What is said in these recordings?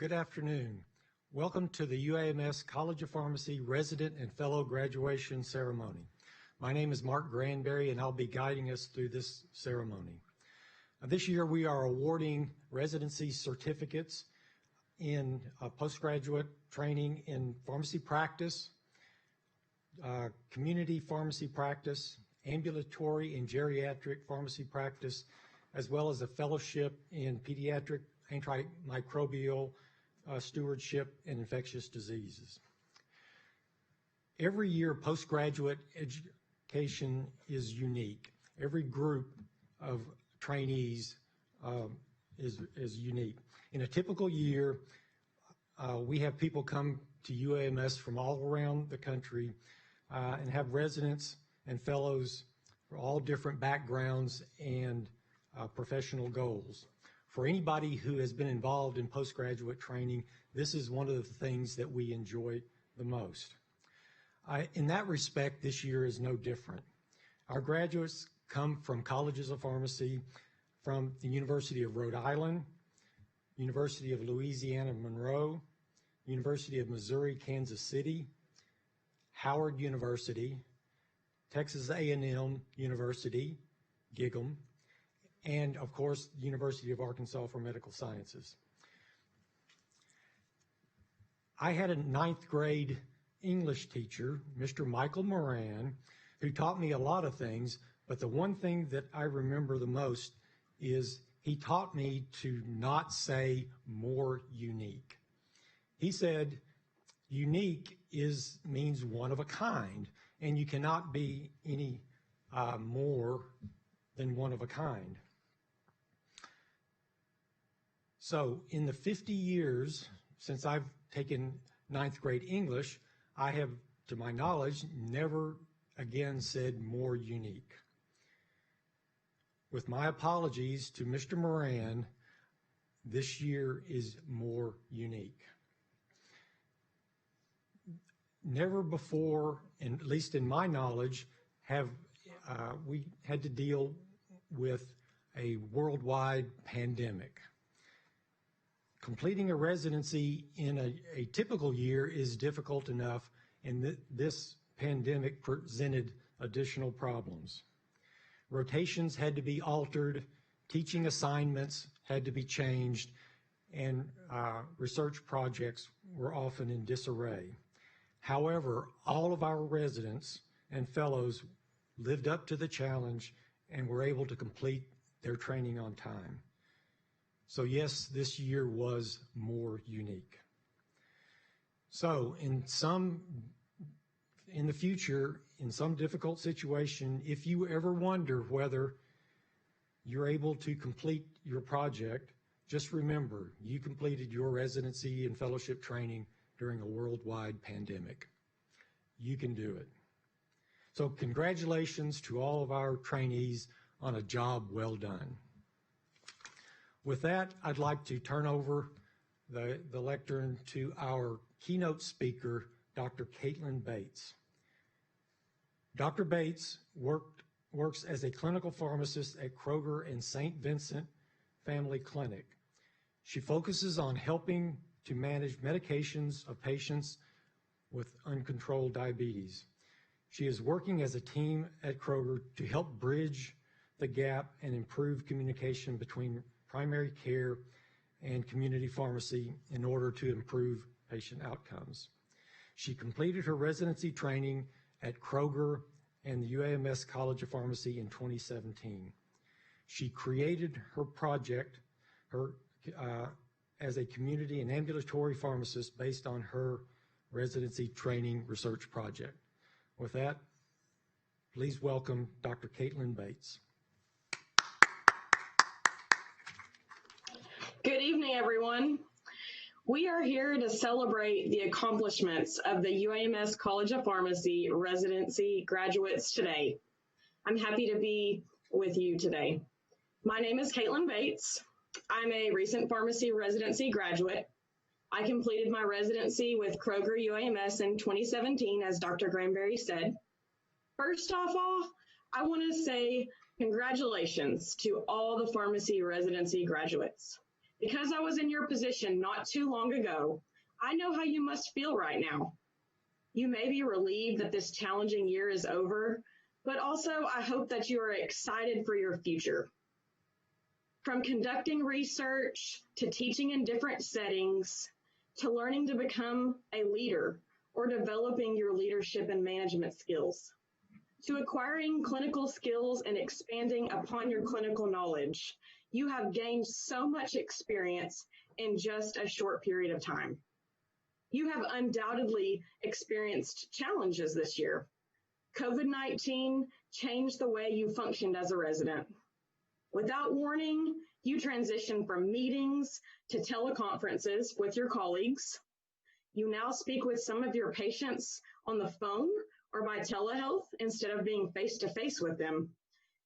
Good afternoon. Welcome to the UAMS College of Pharmacy Resident and Fellow Graduation Ceremony. My name is Mark Granberry and I'll be guiding us through this ceremony. This year we are awarding residency certificates in postgraduate training in pharmacy practice, community pharmacy practice, ambulatory and geriatric pharmacy practice, as well as a fellowship in pediatric antimicrobial stewardship and infectious diseases. Every year, postgraduate education is unique. Every group of trainees is unique. In a typical year, we have people come to UAMS from all around the country and have residents and fellows for all different backgrounds and professional goals. For anybody who has been involved in postgraduate training, this is one of the things that we enjoy the most. In that respect, this year is no different. Our graduates come from colleges of pharmacy from the University of Rhode Island, University of Louisiana Monroe, University of Missouri Kansas City, Howard University, Texas A&M University, Gig'em, and of course, the University of Arkansas for Medical Sciences. I had a 9th grade English teacher, Mr. Michael Moran, who taught me a lot of things, but the one thing that I remember the most is he taught me to not say more unique. He said, unique means one of a kind, and you cannot be any more than one of a kind. So in the 50 years since I've taken 9th grade English, I have, to my knowledge, never again said more unique. With my apologies to Mr. Moran, this year is more unique. Never before, and at least in my knowledge, have we had to deal with a worldwide pandemic. Completing a residency in a typical year is difficult enough, and this pandemic presented additional problems. Rotations had to be altered, teaching assignments had to be changed, and research projects were often in disarray. However, all of our residents and fellows lived up to the challenge and were able to complete their training on time. So yes, this year was more unique. So in the future, in some difficult situation, if you ever wonder whether you're able to complete your project, just remember you completed your residency and fellowship training during a worldwide pandemic. You can do it. So congratulations to all of our trainees on a job well done. With that, I'd like to turn over the lectern to our keynote speaker, Dr. Caitlin Bates. Dr. Bates works as a clinical pharmacist at Kroger and St. Vincent Family Clinic. She focuses on helping to manage medications of patients with uncontrolled diabetes. She is working as a team at Kroger to help bridge the gap and improve communication between primary care and community pharmacy in order to improve patient outcomes. She completed her residency training at Kroger and the UAMS College of Pharmacy in 2017. She created her project as a community and ambulatory pharmacist based on her residency training research project. With that, please welcome Dr. Caitlin Bates. Good evening, everyone. We are here to celebrate the accomplishments of the UAMS College of Pharmacy residency graduates today. I'm happy to be with you today. My name is Caitlin Bates. I'm a recent pharmacy residency graduate. I completed my residency with Kroger UAMS in 2017, as Dr. Granberry said. First off, I want to say congratulations to all the pharmacy residency graduates. Because I was in your position not too long ago, I know how you must feel right now. You may be relieved that this challenging year is over, but also I hope that you are excited for your future. From conducting research to teaching in different settings to learning to become a leader or developing your leadership and management skills, to acquiring clinical skills and expanding upon your clinical knowledge, you have gained so much experience in just a short period of time. You have undoubtedly experienced challenges this year. COVID-19 changed the way you functioned as a resident. Without warning, you transitioned from meetings to teleconferences with your colleagues. You now speak with some of your patients on the phone or by telehealth instead of being face-to-face with them.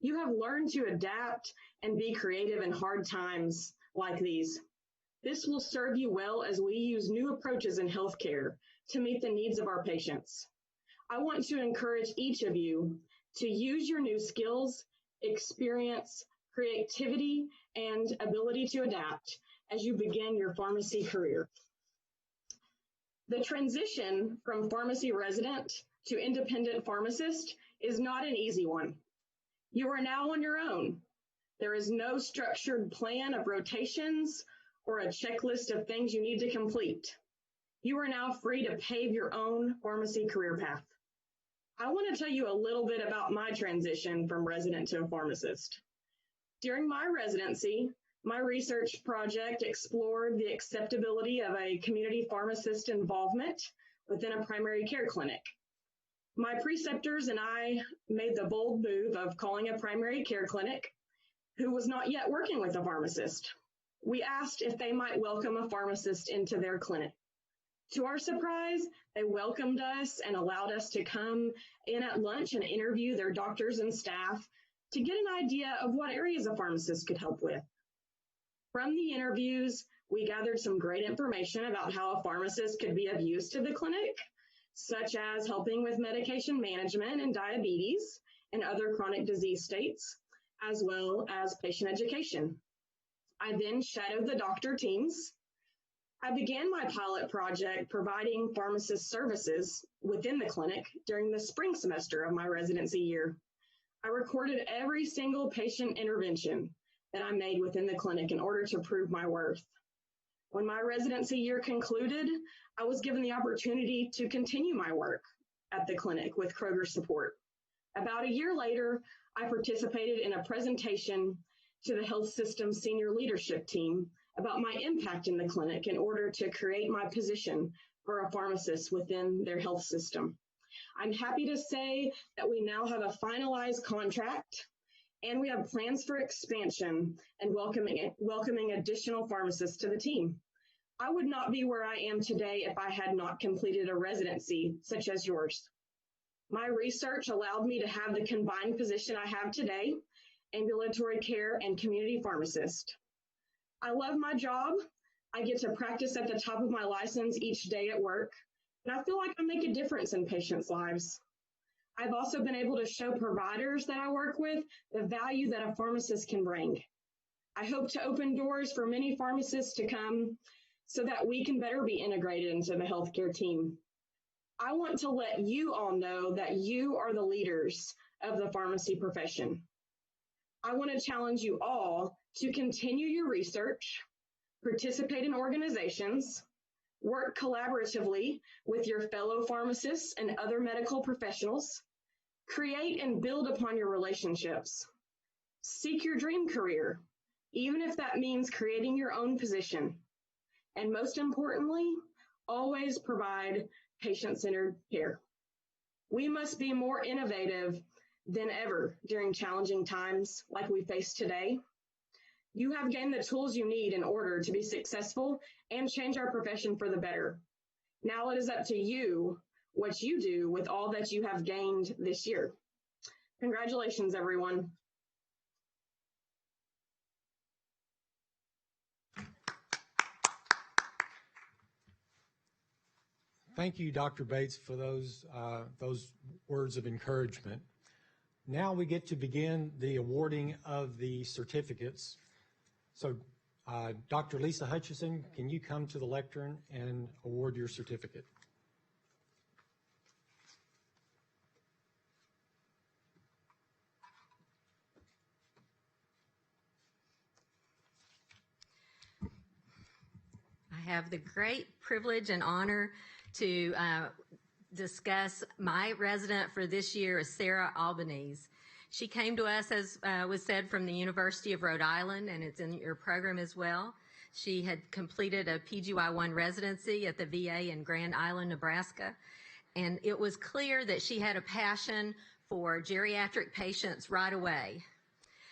You have learned to adapt and be creative in hard times like these. This will serve you well as we use new approaches in healthcare to meet the needs of our patients. I want to encourage each of you to use your new skills, experience, creativity, and ability to adapt as you begin your pharmacy career. The transition from pharmacy resident to independent pharmacist is not an easy one. You are now on your own. There is no structured plan of rotations or a checklist of things you need to complete. You are now free to pave your own pharmacy career path. I want to tell you a little bit about my transition from resident to a pharmacist. During my residency, my research project explored the acceptability of a community pharmacist involvement within a primary care clinic. My preceptors and I made the bold move of calling a primary care clinic who was not yet working with a pharmacist. We asked if they might welcome a pharmacist into their clinic. To our surprise, they welcomed us and allowed us to come in at lunch and interview their doctors and staff to get an idea of what areas a pharmacist could help with. From the interviews, we gathered some great information about how a pharmacist could be of use to the clinic, such as helping with medication management and diabetes and other chronic disease states, as well as patient education. I then shadowed the doctor teams. I began my pilot project providing pharmacist services within the clinic during the spring semester of my residency year. I recorded every single patient intervention that I made within the clinic in order to prove my worth. When my residency year concluded, I was given the opportunity to continue my work at the clinic with Kroger's support. About a year later, I participated in a presentation to the health system senior leadership team about my impact in the clinic in order to create my position for a pharmacist within their health system. I'm happy to say that we now have a finalized contract and we have plans for expansion and welcoming additional pharmacists to the team. I would not be where I am today if I had not completed a residency such as yours. My research allowed me to have the combined position I have today, ambulatory care and community pharmacist. I love my job. I get to practice at the top of my license each day at work, and I feel like I make a difference in patients' lives. I've also been able to show providers that I work with the value that a pharmacist can bring. I hope to open doors for many pharmacists to come so that we can better be integrated into the healthcare team. I want to let you all know that you are the leaders of the pharmacy profession. I want to challenge you all to continue your research, participate in organizations, work collaboratively with your fellow pharmacists and other medical professionals, create and build upon your relationships, seek your dream career, even if that means creating your own position, and most importantly, always provide patient-centered care. We must be more innovative than ever during challenging times like we face today. You have gained the tools you need in order to be successful and change our profession for the better. Now it is up to you what you do with all that you have gained this year. Congratulations, everyone. Thank you, Dr. Bates, for those words of encouragement. Now we get to begin the awarding of the certificates. So Dr. Lisa Hutchison, can you come to the lectern and award your certificate? I have the great privilege and honor to discuss my resident for this year is Sarah Albanese. She came to us, as was said, from the University of Rhode Island, and it's in your program as well. She had completed a PGY1 residency at the VA in Grand Island, Nebraska, and it was clear that she had a passion for geriatric patients right away.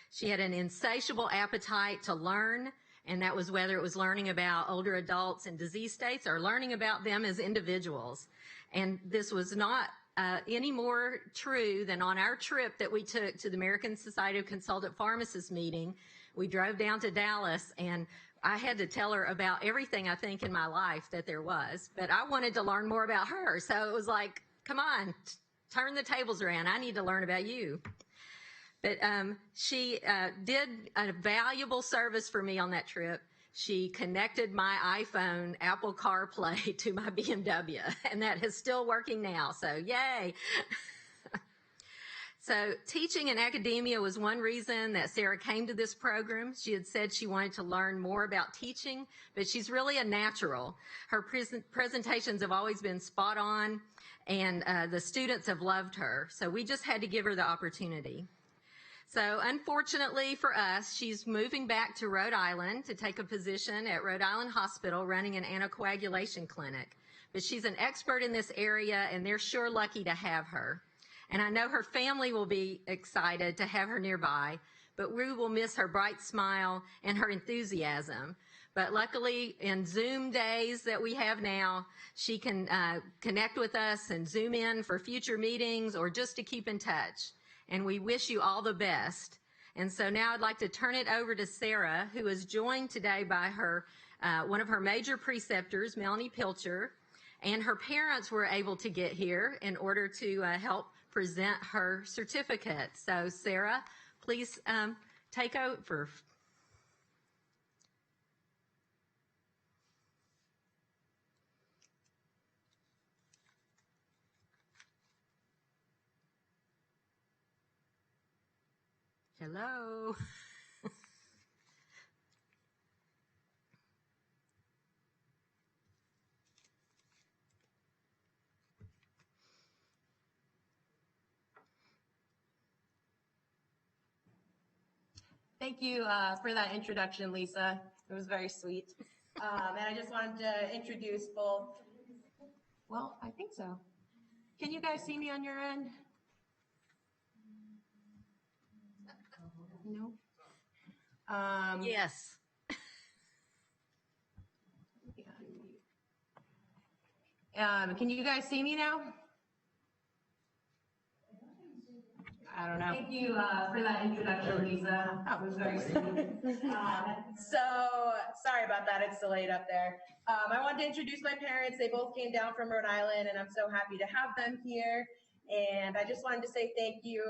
She had an insatiable appetite to learn, and that was whether it was learning about older adults and disease states or learning about them as individuals. And this was not any more true than on our trip that we took to the American Society of Consultant Pharmacists meeting. We drove down to Dallas, and I had to tell her about everything I think in my life that there was, but I wanted to learn more about her. So it was like, come on, turn the tables around. I need to learn about you. But she did a valuable service for me on that trip. She connected my iPhone Apple CarPlay to my BMW, and that is still working now, so yay. So teaching in academia was one reason that Sarah came to this program. She had said she wanted to learn more about teaching, but she's really a natural. Her presentations have always been spot on, and the students have loved her, so we just had to give her the opportunity. So unfortunately for us, she's moving back to Rhode Island to take a position at Rhode Island Hospital running an anticoagulation clinic. But she's an expert in this area, and they're sure lucky to have her. And I know her family will be excited to have her nearby, but we will miss her bright smile and her enthusiasm. But luckily, in Zoom days that we have now, she can connect with us and Zoom in for future meetings or just to keep in touch. And we wish you all the best. And so now I'd like to turn it over to Sarah, who is joined today by her one of her major preceptors, Melanie Pilcher, and her parents were able to get here in order to help present her certificate. So Sarah, please take over. Hello. Thank you for that introduction, Lisa. It was very sweet. And I just wanted to introduce both. Well, I think so. Can you guys see me on your end? No? Yes. Can you guys see me now? I don't know. Thank you for that introduction, Lisa. That was very sweet. So, sorry about that. It's delayed up there. I wanted to introduce my parents. They both came down from Rhode Island, and I'm so happy to have them here. And I just wanted to say thank you,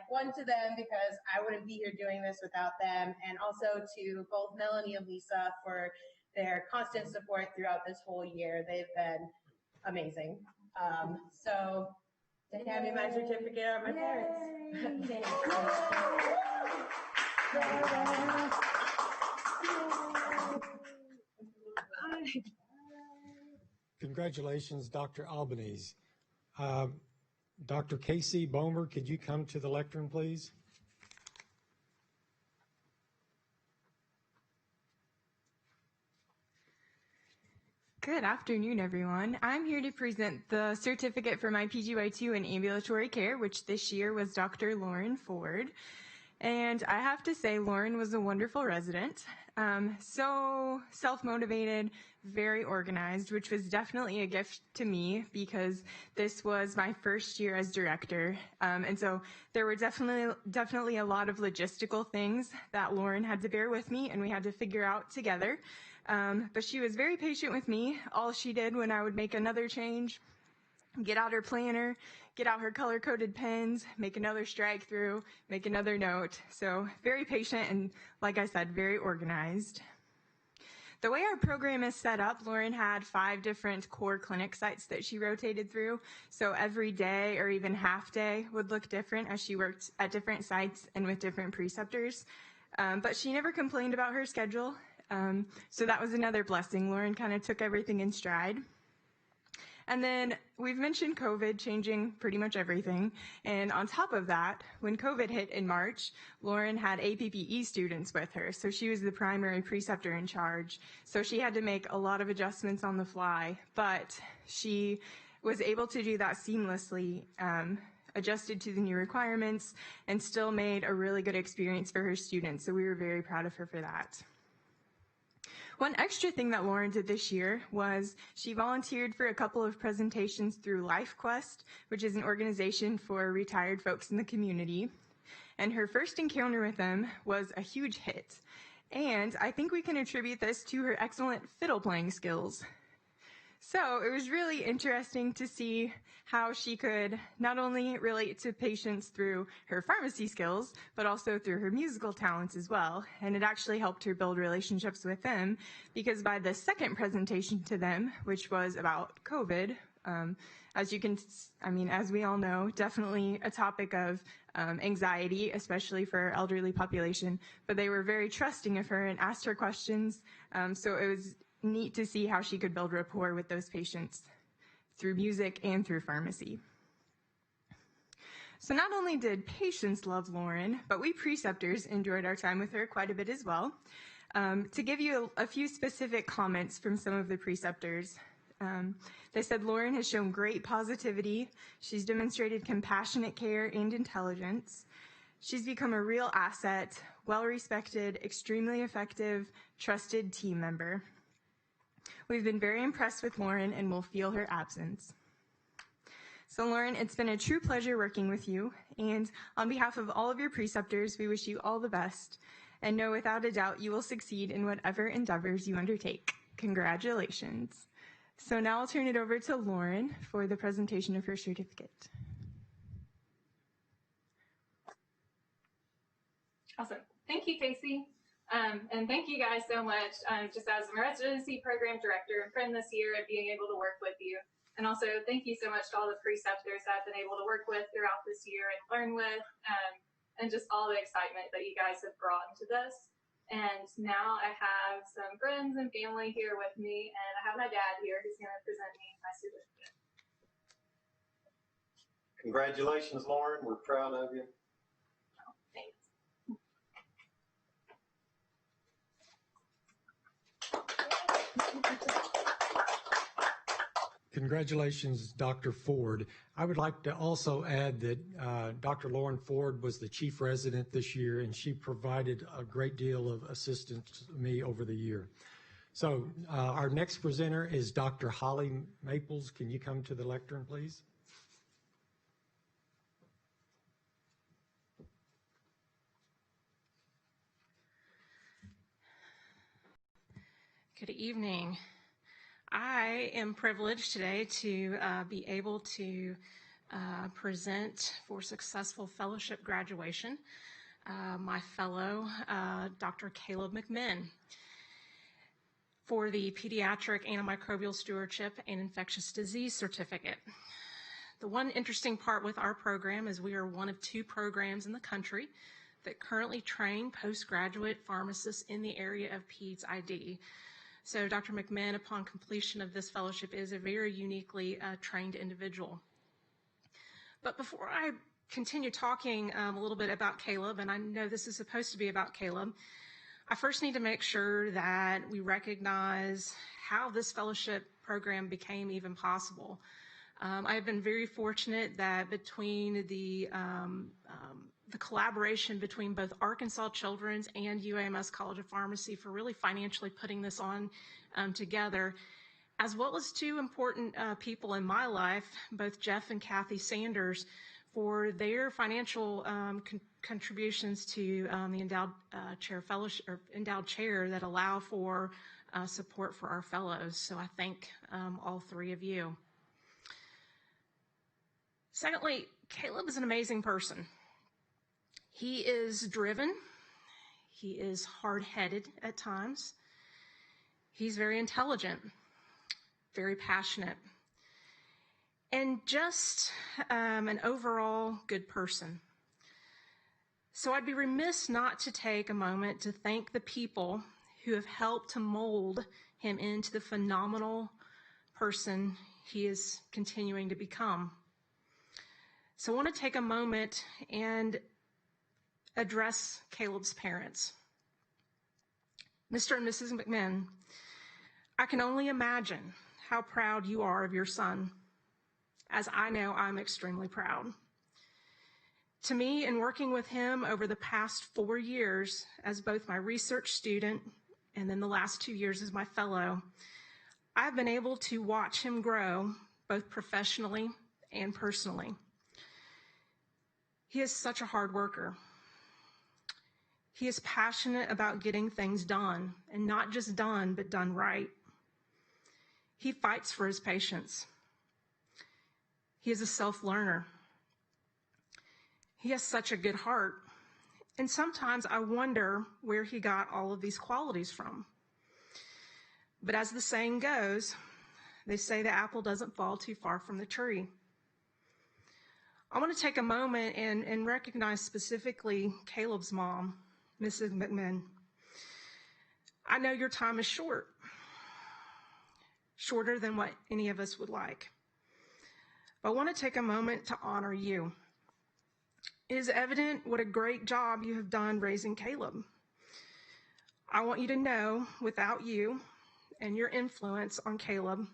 one to them, because I wouldn't be here doing this without them, and also to both Melanie and Lisa for their constant support throughout this whole year. They've been amazing. So to hand me my certificate are my parents. Congratulations, Dr. Albanese. Dr. Casey Bomer, could you come to the lectern, please? Good afternoon, everyone. I'm here to present the certificate for my PGY2 in ambulatory care, which this year was Dr. Lauren Ford. And I have to say, Lauren was a wonderful resident, so self-motivated, very organized, which was definitely a gift to me because this was my first year as director. And so there were definitely a lot of logistical things that Lauren had to bear with me and we had to figure out together. But she was very patient with me. All she did when I would make another change, get out her planner, get out her color-coded pens, make another strike through, make another note. So very patient and, like I said, very organized. The way our program is set up, Lauren had 5 different core clinic sites that she rotated through. So every day or even half day would look different as she worked at different sites and with different preceptors. But she never complained about her schedule. So that was another blessing. Lauren kind of took everything in stride. And then we've mentioned COVID changing pretty much everything. And on top of that, when COVID hit in March, Lauren had APPE students with her. So she was the primary preceptor in charge. So she had to make a lot of adjustments on the fly, but she was able to do that seamlessly, adjusted to the new requirements, and still made a really good experience for her students. So we were very proud of her for that. One extra thing that Lauren did this year was she volunteered for a couple of presentations through LifeQuest, which is an organization for retired folks in the community. And her first encounter with them was a huge hit. And I think we can attribute this to her excellent fiddle playing skills. So it was really interesting to see how she could not only relate to patients through her pharmacy skills, but also through her musical talents as well. And it actually helped her build relationships with them, because by the second presentation to them, which was about COVID, as we all know, definitely a topic of anxiety, especially for our elderly population, but they were very trusting of her and asked her questions. So it was neat to see how she could build rapport with those patients through music and through pharmacy. So not only did patients love Lauren, but we preceptors enjoyed our time with her quite a bit as well. To give you a few specific comments from some of the preceptors, they said Lauren has shown great positivity. She's demonstrated compassionate care and intelligence. She's become a real asset, well-respected, extremely effective, trusted team member. We've been very impressed with Lauren and will feel her absence. So Lauren, it's been a true pleasure working with you, and on behalf of all of your preceptors, we wish you all the best, and know without a doubt you will succeed in whatever endeavors you undertake. Congratulations. So now I'll turn it over to Lauren for the presentation of her certificate. Awesome. Thank you, Casey. And thank you guys so much, just as a residency program director and friend this year, and being able to work with you. And also, thank you so much to all the preceptors that I've been able to work with throughout this year and learn with, and just all the excitement that you guys have brought into this. And now I have some friends and family here with me, and I have my dad here who's going to present me my certificate. Congratulations, Lauren. We're proud of you. Oh, thanks. Congratulations, Dr. Ford. I would like to also add that Dr. Lauren Ford was the chief resident this year, and she provided a great deal of assistance to me over the year. So our next presenter is Dr. Holly Maples. Can you come to the lectern, please? Good evening. I am privileged today to be able to present for successful fellowship graduation my fellow, Dr. Caleb McMinn, for the Pediatric Antimicrobial Stewardship and Infectious Disease Certificate. The one interesting part with our program is we are one of 2 programs in the country that currently train postgraduate pharmacists in the area of PEDS ID. So Dr. McMinn, upon completion of this fellowship, is a very uniquely trained individual. But before I continue talking a little bit about Caleb, and I know this is supposed to be about Caleb, I first need to make sure that we recognize how this fellowship program became even possible. I have been very fortunate that between the collaboration between both Arkansas Children's and UAMS College of Pharmacy for really financially putting this on together, as well as 2 important people in my life, both Jeff and Kathy Sanders, for their financial contributions to the endowed chair fellowship, or endowed chair, that allow for support for our fellows. So I thank all 3 of you. Secondly, Caleb is an amazing person. He is driven. He is hard-headed at times. He's very intelligent, very passionate, and just an overall good person. So I'd be remiss not to take a moment to thank the people who have helped to mold him into the phenomenal person he is continuing to become. So I want to take a moment and address Caleb's parents. Mr. and Mrs. McMinn, I can only imagine how proud you are of your son, as I know I'm extremely proud. To me, in working with him over the past 4 years as both my research student and then the last 2 years as my fellow, I've been able to watch him grow both professionally and personally. He is such a hard worker. He is passionate about getting things done, and not just done, but done right. He fights for his patients. He is a self-learner. He has such a good heart, and sometimes I wonder where he got all of these qualities from. But as the saying goes, they say the apple doesn't fall too far from the tree. I want to take a moment and recognize specifically Caleb's mom, Mrs. McMinn. I know your time is short, shorter than what any of us would like. But I want to take a moment to honor you. It is evident what a great job you have done raising Caleb. I want you to know, without you and your influence on Caleb,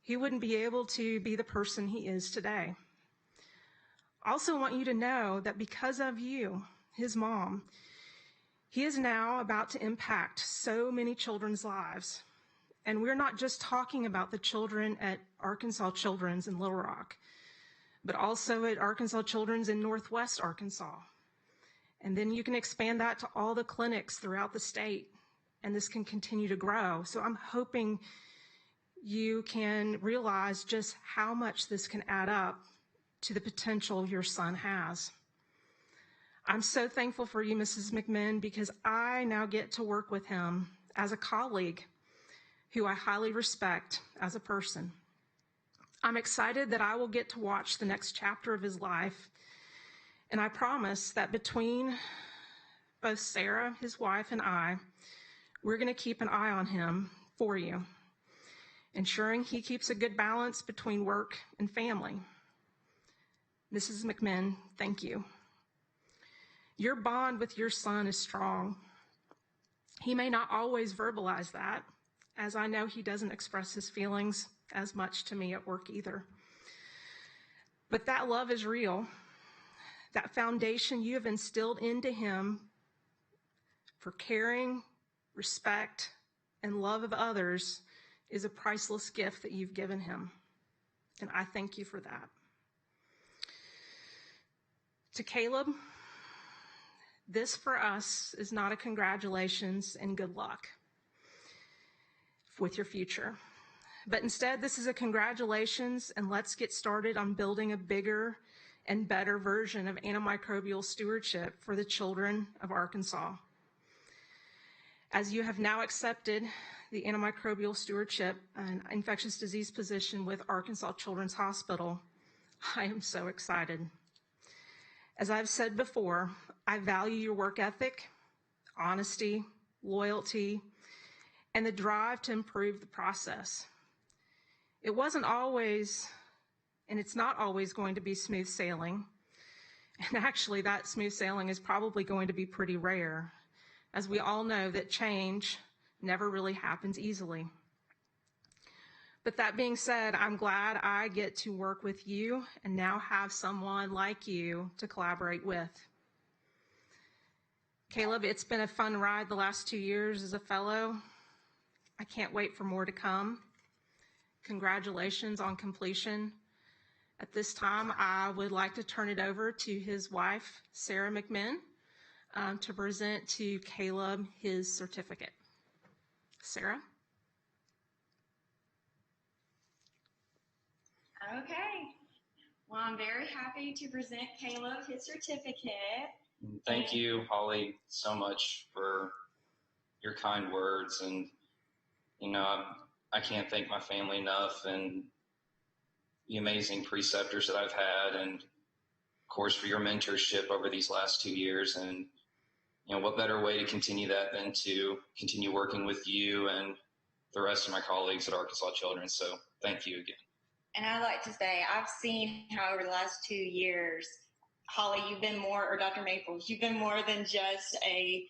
he wouldn't be able to be the person he is today. I also want you to know that because of you, his mom, he is now about to impact so many children's lives. And we're not just talking about the children at Arkansas Children's in Little Rock, but also at Arkansas Children's in Northwest Arkansas. And then you can expand that to all the clinics throughout the state, and this can continue to grow. So I'm hoping you can realize just how much this can add up to the potential your son has. I'm so thankful for you, Mrs. McMinn, because I now get to work with him as a colleague who I highly respect as a person. I'm excited that I will get to watch the next chapter of his life, and I promise that between both Sarah, his wife, and I, we're going to keep an eye on him for you, ensuring he keeps a good balance between work and family. Mrs. McMinn, thank you. Your bond with your son is strong. He may not always verbalize that, as I know he doesn't express his feelings as much to me at work either. But that love is real. That foundation you have instilled into him for caring, respect, and love of others is a priceless gift that you've given him. And I thank you for that. To Caleb, this for us is not a congratulations and good luck with your future. But instead, this is a congratulations and let's get started on building a bigger and better version of antimicrobial stewardship for the children of Arkansas. As you have now accepted the antimicrobial stewardship and infectious disease position with Arkansas Children's Hospital, I am so excited. As I've said before, I value your work ethic, honesty, loyalty, and the drive to improve the process. It wasn't always, and it's not always going to be smooth sailing. And actually, that smooth sailing is probably going to be pretty rare, as we all know that change never really happens easily. But that being said, I'm glad I get to work with you and now have someone like you to collaborate with. Caleb, it's been a fun ride the last 2 years as a fellow. I can't wait for more to come. Congratulations on completion. At this time, I would like to turn it over to his wife, Sarah McMinn, to present to Caleb his certificate. Sarah? Okay. Well, I'm very happy to present Caleb his certificate. Thank you, Holly, so much for your kind words. And I can't thank my family enough, and the amazing preceptors that I've had, and of course for your mentorship over these last 2 years. And what better way to continue that than to continue working with you and the rest of my colleagues at Arkansas Children's. So thank you again. And I'd like to say, I've seen how over the last 2 years, Holly, you've been more, or Dr. Maples, you've been more than just a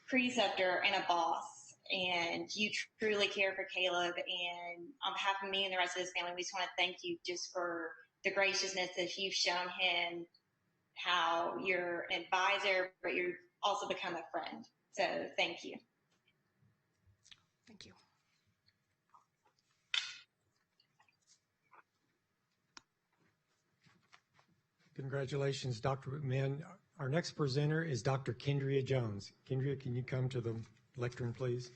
preceptor and a boss. And you truly care for Caleb. And on behalf of me and the rest of his family, we just want to thank you just for the graciousness that you've shown him, how you're an advisor, but you're also become a friend. So thank you. Thank you. Congratulations, Dr. McMahon. Our next presenter is Dr. Kendria Jones. Kendria, can you come to the lectern, please?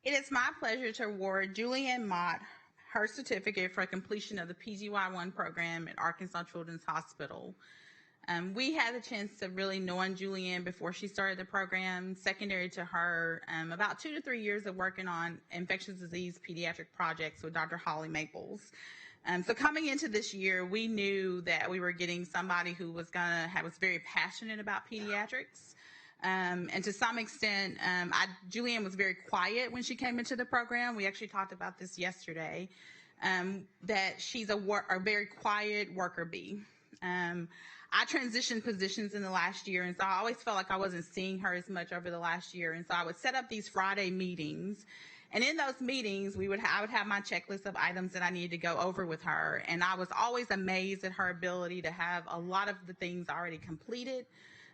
It is my pleasure to award Julianne Mott her certificate for completion of the PGY1 program at Arkansas Children's Hospital. We had the chance to really know Julianne before she started the program. Secondary to her, about 2 to 3 years of working on infectious disease pediatric projects with Dr. Holly Maples. So coming into this year, we knew that we were getting somebody who was very passionate about pediatrics. And to some extent, Julianne was very quiet when she came into the program. We actually talked about this yesterday, that she's a very quiet worker bee. I transitioned positions in the last year, and so I always felt like I wasn't seeing her as much over the last year. And so I would set up these Friday meetings, and in those meetings, I would have my checklist of items that I needed to go over with her. And I was always amazed at her ability to have a lot of the things already completed,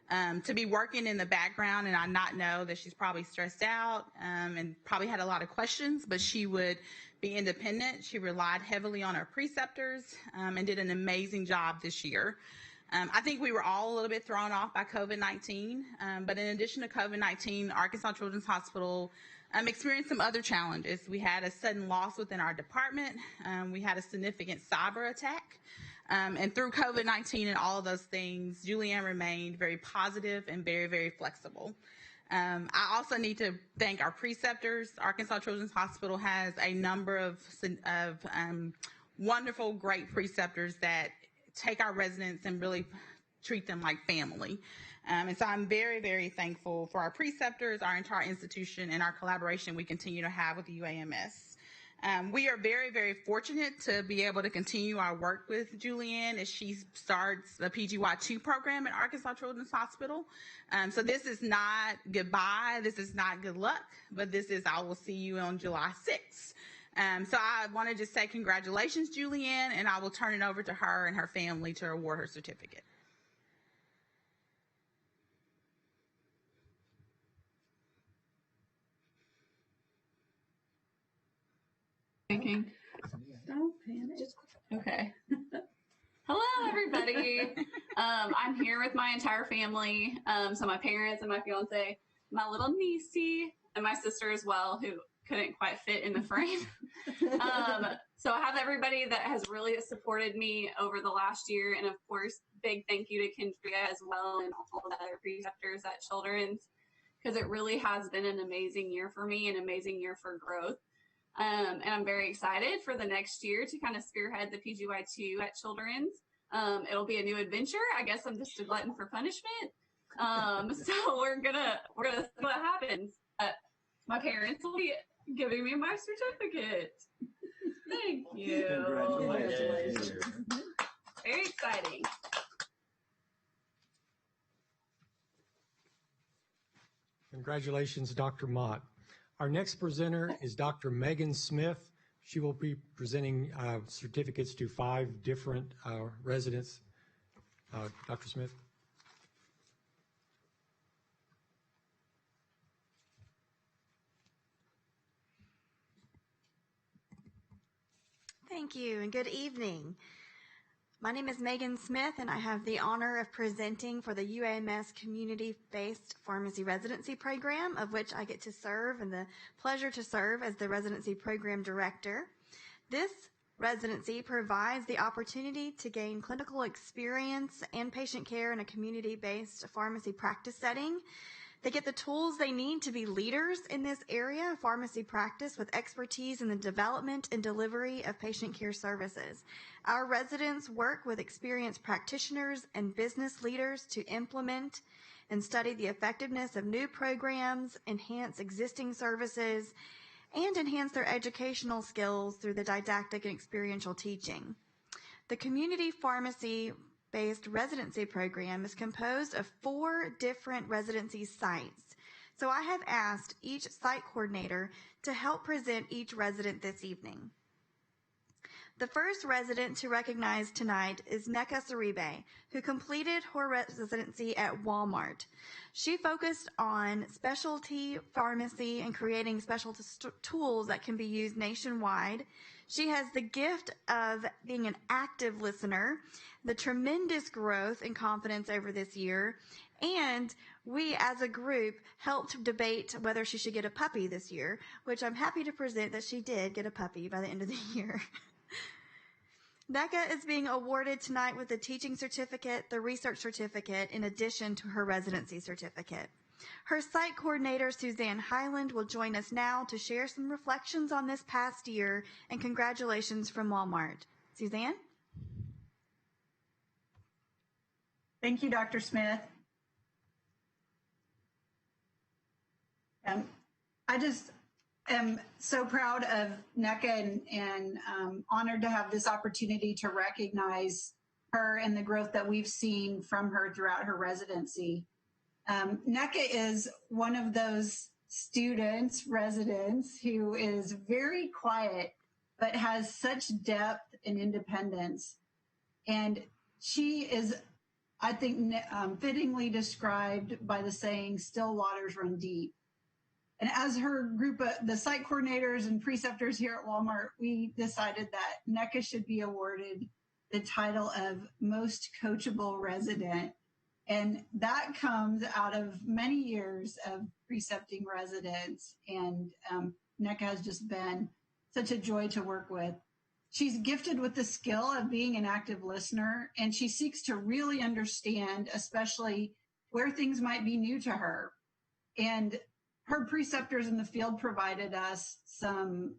to be working in the background and I not know that she's probably stressed out, and probably had a lot of questions, but she would be independent. She relied heavily on her preceptors, and did an amazing job this year. I think we were all a little bit thrown off by COVID-19, but in addition to COVID-19, Arkansas Children's Hospital experienced some other challenges. We had a sudden loss within our department. We had a significant cyber attack. And through COVID-19 and all of those things, Julianne remained very positive and very, very flexible. I also need to thank our preceptors. Arkansas Children's Hospital has a number of wonderful, great preceptors that take our residents and really treat them like family. And so I'm very, very thankful for our preceptors, our entire institution, and our collaboration we continue to have with the UAMS. We are very, very fortunate to be able to continue our work with Julianne as she starts the PGY2 program at Arkansas Children's Hospital. So this is not goodbye, this is not good luck, but this is I will see you on July 6th. So I want to just say congratulations, Julianne, and I will turn it over to her and her family to award her certificate. Thinking. Don't panic. Okay. Hello, everybody. I'm here with my entire family. So my parents and my fiance, my little niecey, and my sister as well, who couldn't quite fit in the frame. So I have everybody that has really supported me over the last year. And of course, big thank you to Kendria as well and all the other preceptors at Children's, because it really has been an amazing year for me, an amazing year for growth. And I'm very excited for the next year to kind of spearhead the PGY2 at Children's. It'll be a new adventure. I guess I'm just a glutton for punishment. So we're gonna see what happens. My parents will be giving me my certificate. Thank you. Congratulations. Very exciting. Congratulations, Dr. Mott. Our next presenter is Dr. Megan Smith. She will be presenting certificates to 5 different residents. Dr. Smith. Thank you and good evening. My name is Megan Smith and I have the honor of presenting for the UAMS Community-Based Pharmacy Residency Program, of which I get to serve and the pleasure to serve as the Residency Program Director. This residency provides the opportunity to gain clinical experience and patient care in a community-based pharmacy practice setting They get the tools they need to be leaders in this area of pharmacy practice with expertise in the development and delivery of patient care services. Our residents work with experienced practitioners and business leaders to implement and study the effectiveness of new programs, enhance existing services, and enhance their educational skills through the didactic and experiential teaching. The community pharmacy-based residency program is composed of 4 different residency sites. So I have asked each site coordinator to help present each resident this evening. The first resident to recognize tonight is Neka Saribe, who completed her residency at Walmart. She focused on specialty pharmacy and creating specialty tools that can be used nationwide. She has the gift of being an active listener, the tremendous growth and confidence over this year, and we as a group helped debate whether she should get a puppy this year, which I'm happy to present that she did get a puppy by the end of the year. Neka is being awarded tonight with the teaching certificate, the research certificate, in addition to her residency certificate. Her site coordinator, Suzanne Highland, will join us now to share some reflections on this past year and congratulations from Walmart. Suzanne? Thank you, Dr. Smith. I just am so proud of NECA and honored to have this opportunity to recognize her and the growth that we've seen from her throughout her residency. NECA is one of those residents who is very quiet, but has such depth and independence. And she is, I think, fittingly described by the saying, still waters run deep. And as her group of the site coordinators and preceptors here at Walmart, we decided that NECA should be awarded the title of most coachable resident. And that comes out of many years of precepting residents. And NECA has just been such a joy to work with. She's gifted with the skill of being an active listener, and she seeks to really understand, especially where things might be new to her. And her preceptors in the field provided us some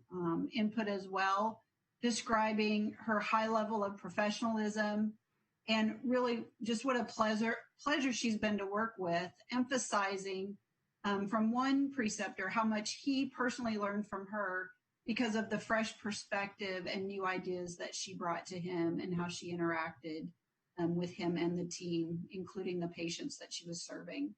input as well, describing her high level of professionalism and really just what a pleasure she's been to work with, emphasizing from one preceptor how much he personally learned from her because of the fresh perspective and new ideas that she brought to him and how she interacted with him and the team, including the patients that she was serving.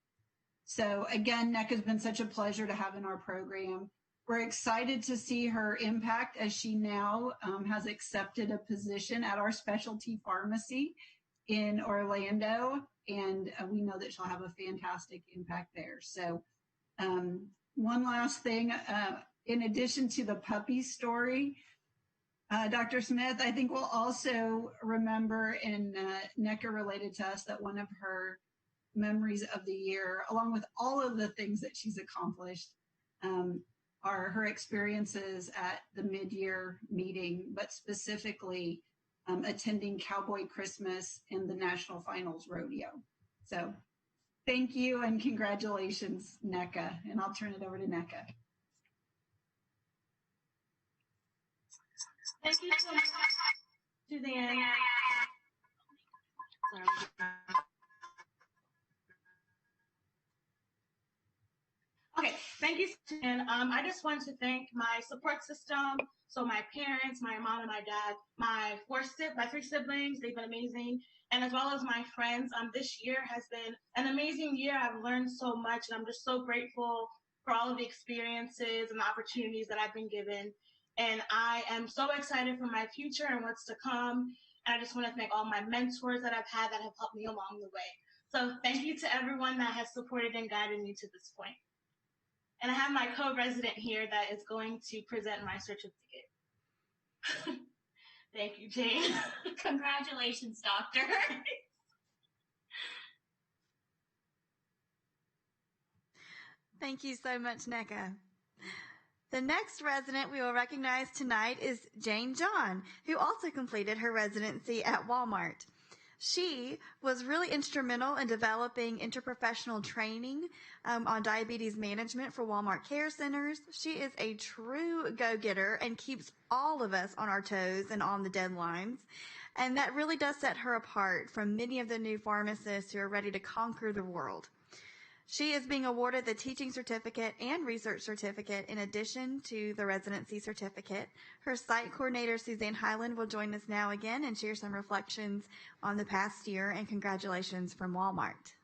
So again, NECA has been such a pleasure to have in our program. We're excited to see her impact as she now has accepted a position at our specialty pharmacy in Orlando, and we know that she'll have a fantastic impact there. So one last thing, in addition to the puppy story, Dr. Smith, I think we'll also remember, and NECA related to us, that one of her memories of the year, along with all of the things that she's accomplished, are her experiences at the mid-year meeting, but specifically attending Cowboy Christmas and the National Finals Rodeo. So thank you and congratulations, NECA. And I'll turn it over to NECA. Thank you so much, Suzanne. Okay, thank you, Suzanne. I just want to thank my support system. So my parents, my mom and my dad, my 3 siblings, they've been amazing. And as well as my friends, this year has been an amazing year. I've learned so much, and I'm just so grateful for all of the experiences and the opportunities that I've been given. And I am so excited for my future and what's to come. And I just want to thank all my mentors that I've had that have helped me along the way. So thank you to everyone that has supported and guided me to this point. And I have my co-resident here that is going to present my certificate. Thank you, Jane. Congratulations, doctor. Thank you so much, NECA. The next resident we will recognize tonight is Jane John, who also completed her residency at Walmart. She was really instrumental in developing interprofessional training on diabetes management for Walmart Care Centers. She is a true go-getter and keeps all of us on our toes and on the deadlines. And that really does set her apart from many of the new pharmacists who are ready to conquer the world. She is being awarded the teaching certificate and research certificate in addition to the residency certificate. Her site coordinator, Suzanne Highland, will join us now again and share some reflections on the past year, and congratulations from Walmart.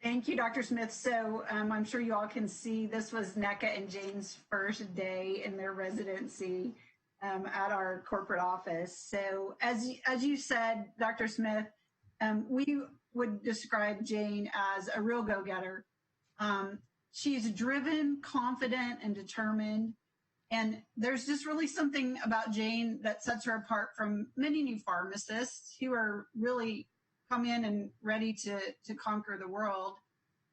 Thank you, Dr. Smith. So I'm sure you all can see this was NECA and Jane's first day in their residency at our corporate office. So as you said, Dr. Smith, we would describe Jane as a real go-getter. She's driven, confident, and determined. And there's just really something about Jane that sets her apart from many new pharmacists who are really come in and ready to conquer the world.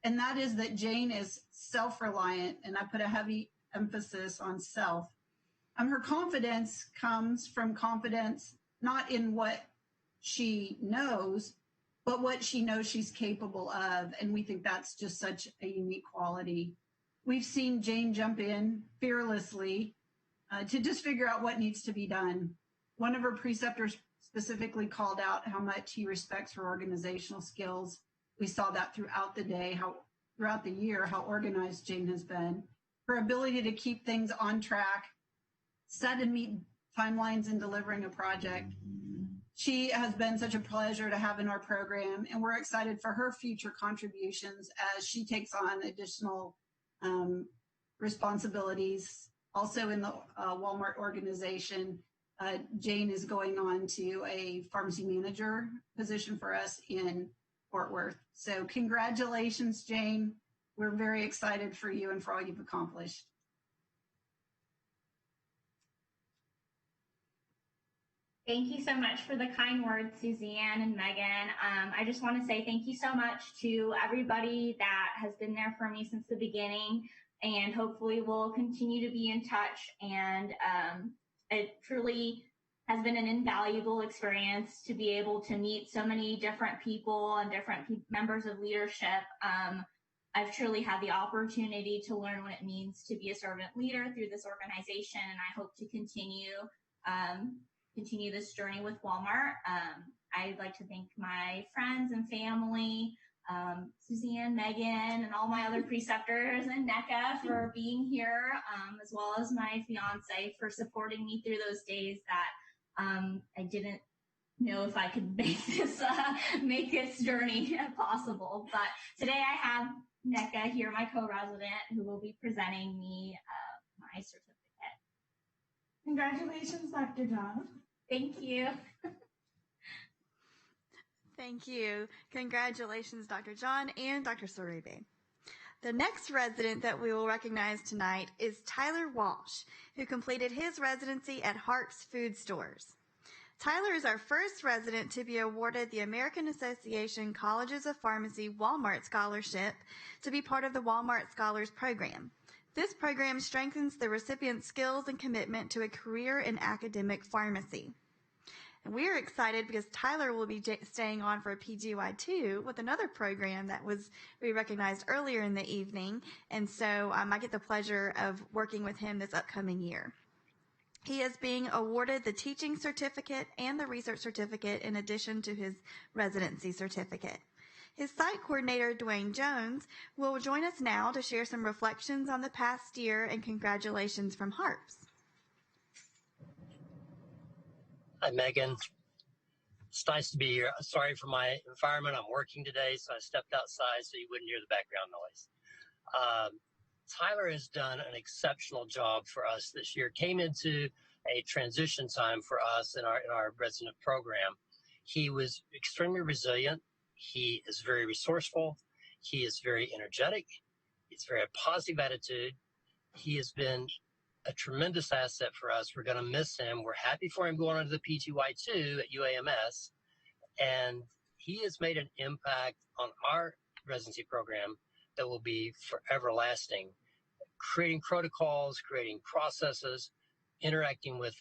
And that is that Jane is self-reliant, and I put a heavy emphasis on self. Her confidence comes from confidence not in what she knows, but what she knows she's capable of. And we think that's just such a unique quality. We've seen Jane jump in fearlessly to just figure out what needs to be done. One of her preceptors specifically called out how much he respects her organizational skills. We saw that throughout the day, throughout the year, how organized Jane has been. Her ability to keep things on track, set and meet timelines in delivering a project. She has been such a pleasure to have in our program, and we're excited for her future contributions as she takes on additional responsibilities. Also in the Walmart organization, Jane is going on to a pharmacy manager position for us in Fort Worth. So congratulations, Jane. We're very excited for you and for all you've accomplished. Thank you so much for the kind words, Suzanne and Megan. I just want to say thank you so much to everybody that has been there for me since the beginning, and hopefully we'll continue to be in touch. And it truly has been an invaluable experience to be able to meet so many different people and different members of leadership. I've truly had the opportunity to learn what it means to be a servant leader through this organization, and I hope to continue this journey with Walmart. I'd like to thank my friends and family, Suzanne, Megan, and all my other preceptors and NECA for being here, as well as my fiance for supporting me through those days that I didn't know if I could make this journey possible. But today I have NECA here, my co-resident, who will be presenting me my certificate. Congratulations, Dr. John. Thank you. Thank you. Congratulations, Dr. John and Dr. Saribe. The next resident that we will recognize tonight is Tyler Walsh, who completed his residency at Hart's Food Stores. Tyler is our first resident to be awarded the American Association Colleges of Pharmacy Walmart Scholarship to be part of the Walmart Scholars Program. This program strengthens the recipient's skills and commitment to a career in academic pharmacy. And we are excited because Tyler will be staying on for a PGY2 with another program that we recognized earlier in the evening. And so I get the pleasure of working with him this upcoming year. He is being awarded the teaching certificate and the research certificate in addition to his residency certificate. His site coordinator, Dwayne Jones, will join us now to share some reflections on the past year and congratulations from Harps. Hi, Megan. It's nice to be here. Sorry for my environment. I'm working today, so I stepped outside so you wouldn't hear the background noise. Tyler has done an exceptional job for us this year. Came into a transition time for us in our resident program. He was extremely resilient. He is very resourceful. He is very energetic. He's very positive attitude. He has been a tremendous asset for us. We're going to miss him. We're happy for him going on to the PGY2 at UAMS. And he has made an impact on our residency program that will be forever lasting. Creating protocols, creating processes, interacting with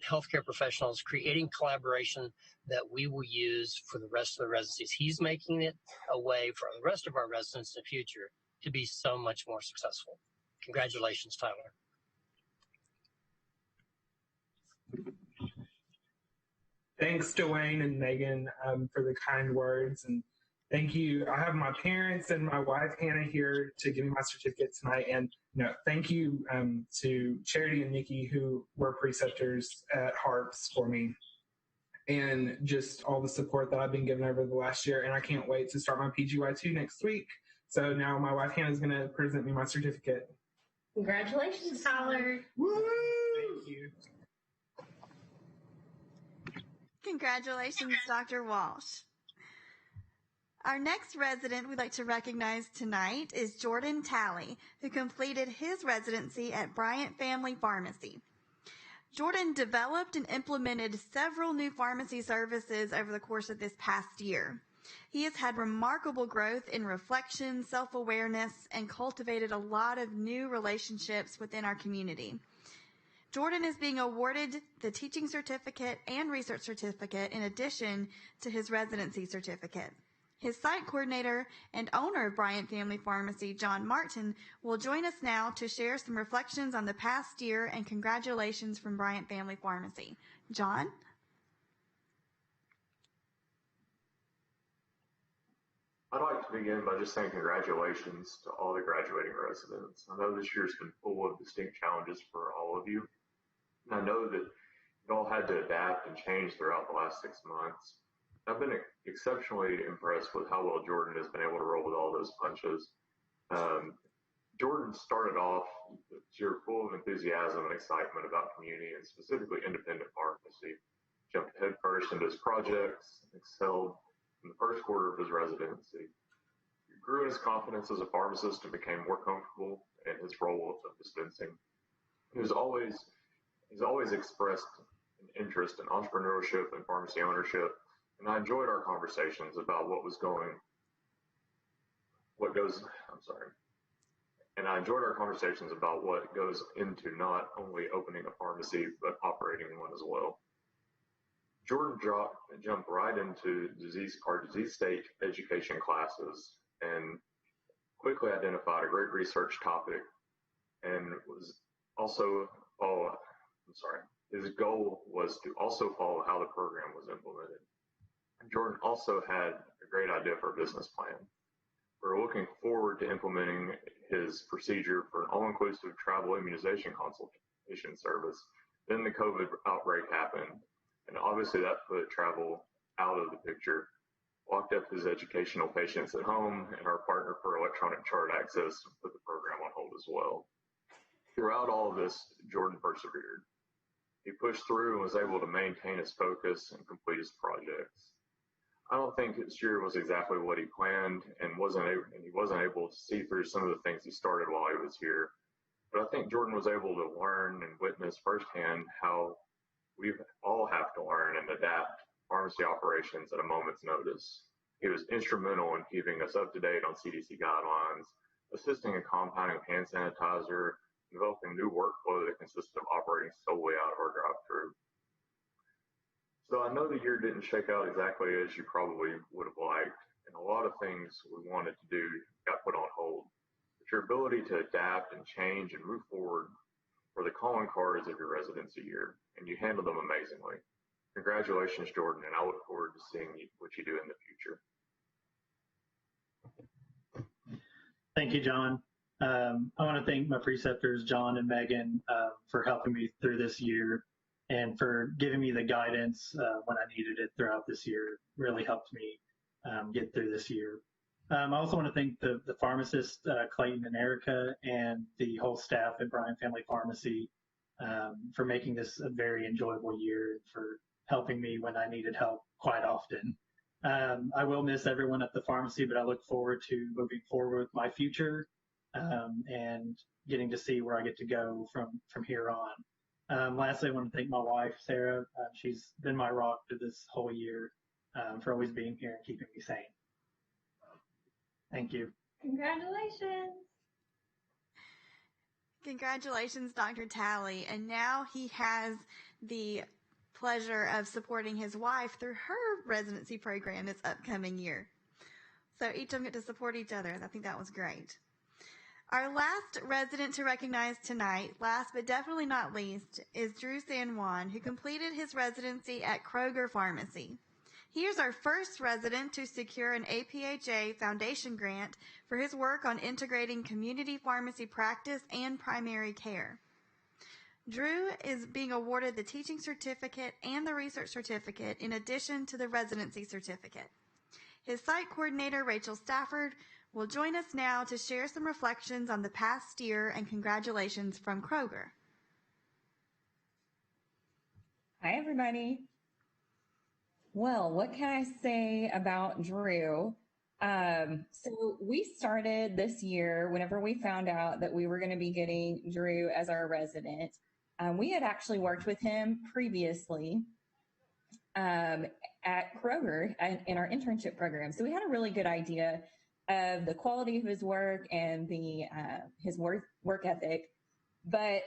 healthcare professionals, creating collaboration that we will use for the rest of the residencies. He's making it a way for the rest of our residents in the future to be so much more successful. Congratulations, Tyler. Thanks, Dwayne and Megan, for the kind words. And thank you. I have my parents and my wife, Hannah, here to give me my certificate tonight. And thank you to Charity and Nikki, who were preceptors at Harps for me, and just all the support that I've been given over the last year. And I can't wait to start my PGY2 next week. So now my wife, Hannah, is going to present me my certificate. Congratulations, Tyler. Woo! Thank you. Congratulations, Dr. Walsh. Our next resident we'd like to recognize tonight is Jordan Talley, who completed his residency at Bryant Family Pharmacy. Jordan developed and implemented several new pharmacy services over the course of this past year. He has had remarkable growth in reflection, self-awareness, and cultivated a lot of new relationships within our community. Jordan is being awarded the teaching certificate and research certificate in addition to his residency certificate. His site coordinator and owner of Bryant Family Pharmacy, John Martin, will join us now to share some reflections on the past year and congratulations from Bryant Family Pharmacy. John? I'd like to begin by just saying congratulations to all the graduating residents. I know this year's been full of distinct challenges for all of you. And I know that you all had to adapt and change throughout the last 6 months. I've been exceptionally impressed with how well Jordan has been able to roll with all those punches. Jordan started off this year full of enthusiasm and excitement about community and specifically independent pharmacy. Jumped headfirst into his projects, excelled in the first quarter of his residency. He grew in his confidence as a pharmacist and became more comfortable in his role of dispensing. He's always expressed an interest in entrepreneurship and pharmacy ownership, and I enjoyed our conversations about what goes into not only opening a pharmacy, but operating one as well. Jordan jumped right into our disease state education classes and quickly identified a great research topic and his goal was to also follow how the program was implemented. Jordan also had a great idea for a business plan. We're looking forward to implementing his procedure for an all-inclusive travel immunization consultation service. Then the COVID outbreak happened, and obviously that put travel out of the picture, locked up his educational patients at home, and our partner for electronic chart access put the program on hold as well. Throughout all of this, Jordan persevered. He pushed through and was able to maintain his focus and complete his projects. I don't think this year was exactly what he planned, and he wasn't able to see through some of the things he started while he was here. But I think Jordan was able to learn and witness firsthand how we all have to learn and adapt pharmacy operations at a moment's notice. He was instrumental in keeping us up to date on CDC guidelines, assisting in compounding hand sanitizer, developing new workflow that consisted of operating solely out of our drive-thru. So I know the year didn't shake out exactly as you probably would have liked, and a lot of things we wanted to do got put on hold. But your ability to adapt and change and move forward were the calling cards of your residency year, and you handled them amazingly. Congratulations, Jordan, and I look forward to seeing what you do in the future. Thank you, John. I want to thank my preceptors, John and Megan, for helping me through this year and for giving me the guidance when I needed it throughout this year. It really helped me get through this year. I also want to thank the pharmacists, Clayton and Erica, and the whole staff at Bryant Family Pharmacy for making this a very enjoyable year and for helping me when I needed help quite often. I will miss everyone at the pharmacy, but I look forward to moving forward with my future and getting to see where I get to go from here on. Lastly, I want to thank my wife, Sarah. She's been my rock through this whole year for always being here and keeping me sane. Thank you. Congratulations. Congratulations, Dr. Talley. And now he has the pleasure of supporting his wife through her residency program this upcoming year. So each of them get to support each other. I think that was great. Our last resident to recognize tonight, last but definitely not least, is Drew San Juan, who completed his residency at Kroger Pharmacy. He is our first resident to secure an APHA Foundation grant for his work on integrating community pharmacy practice and primary care. Drew is being awarded the teaching certificate and the research certificate in addition to the residency certificate. His site coordinator, Rachel Stafford, will join us now to share some reflections on the past year and congratulations from Kroger. Hi, everybody. Well, what can I say about Drew? So we started this year whenever we found out that we were going to be getting Drew as our resident. We had actually worked with him previously at Kroger in our internship program. So we had a really good idea of the quality of his work and his work ethic. But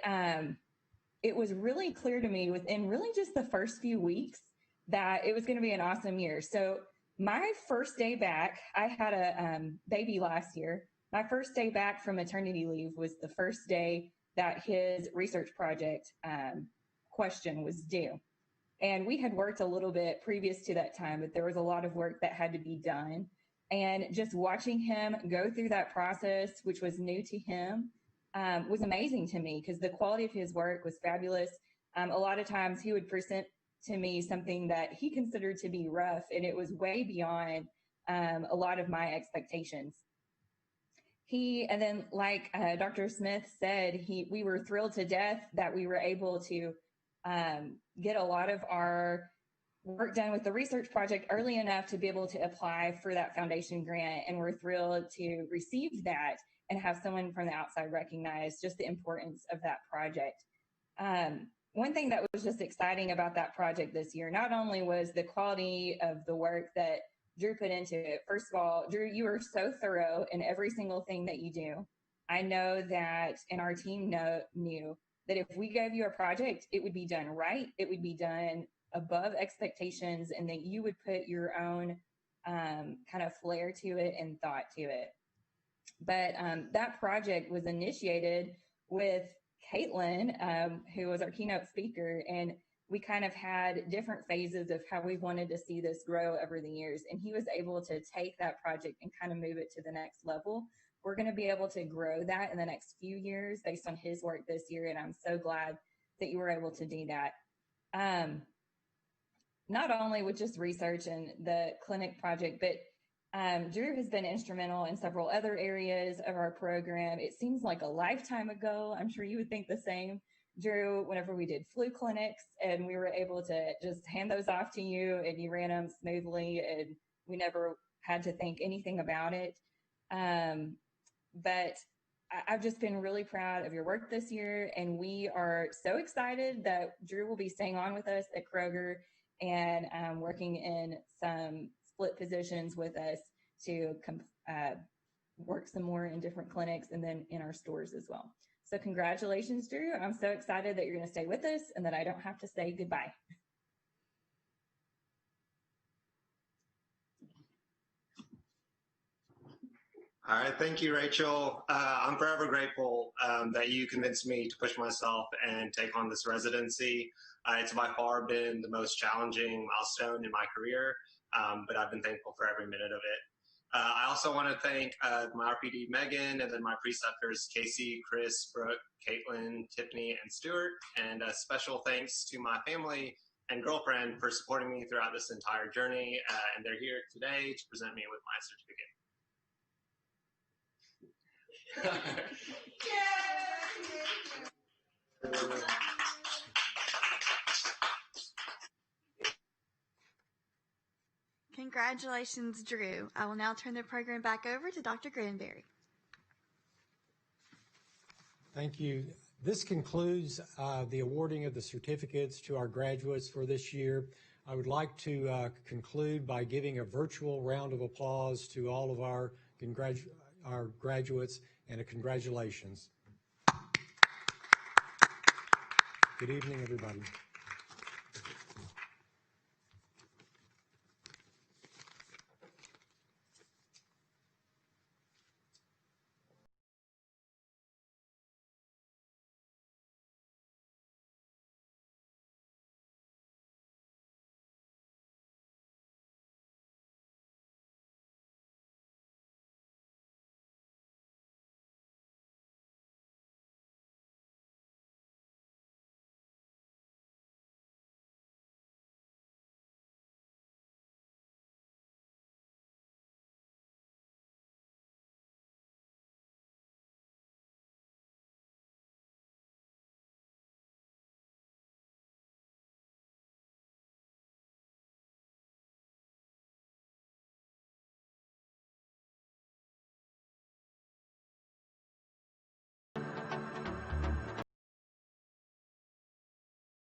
it was really clear to me within really just the first few weeks that it was going to be an awesome year. So my first day back, I had a baby last year. My first day back from maternity leave was the first day that his research project question was due. And we had worked a little bit previous to that time, but there was a lot of work that had to be done. And just watching him go through that process, which was new to him, was amazing to me because the quality of his work was fabulous. A lot of times he would present to me something that he considered to be rough, and it was way beyond a lot of my expectations. And then like Dr. Smith said, we were thrilled to death that we were able to get a lot of our work done with the research project early enough to be able to apply for that foundation grant. And we're thrilled to receive that and have someone from the outside recognize just the importance of that project. One thing that was just exciting about that project this year, not only was the quality of the work that Drew put into it. First of all, Drew, you are so thorough in every single thing that you do. I know that, and our team knew that if we gave you a project, it would be done right. It would be done above expectations, and that you would put your own kind of flair to it and thought to it. But that project was initiated with Caitlin, who was our keynote speaker, and we kind of had different phases of how we wanted to see this grow over the years. And he was able to take that project and kind of move it to the next level. We're going to be able to grow that in the next few years based on his work this year. And I'm so glad that you were able to do that. Not only with just research and the clinic project, but Drew has been instrumental in several other areas of our program. It seems like a lifetime ago. I'm sure you would think the same, Drew, whenever we did flu clinics and we were able to just hand those off to you and you ran them smoothly and we never had to think anything about it. But I've just been really proud of your work this year, and we are so excited that Drew will be staying on with us at Kroger and working in some split positions with us to work some more in different clinics and then in our stores as well. So congratulations, Drew. I'm so excited that you're going to stay with us and that I don't have to say goodbye. All right, thank you, Rachel. I'm forever grateful that you convinced me to push myself and take on this residency. It's by far been the most challenging milestone in my career, but I've been thankful for every minute of it. I also want to thank my RPD, Megan, and then my preceptors, Casey, Chris, Brooke, Caitlin, Tiffany, and Stuart. And a special thanks to my family and girlfriend for supporting me throughout this entire journey. And they're here today to present me with my certificate. Congratulations, Drew. I will now turn the program back over to Dr. Granberry. Thank you. This concludes the awarding of the certificates to our graduates for this year. I would like to conclude by giving a virtual round of applause to all of our graduates and a congratulations. Good evening, everybody.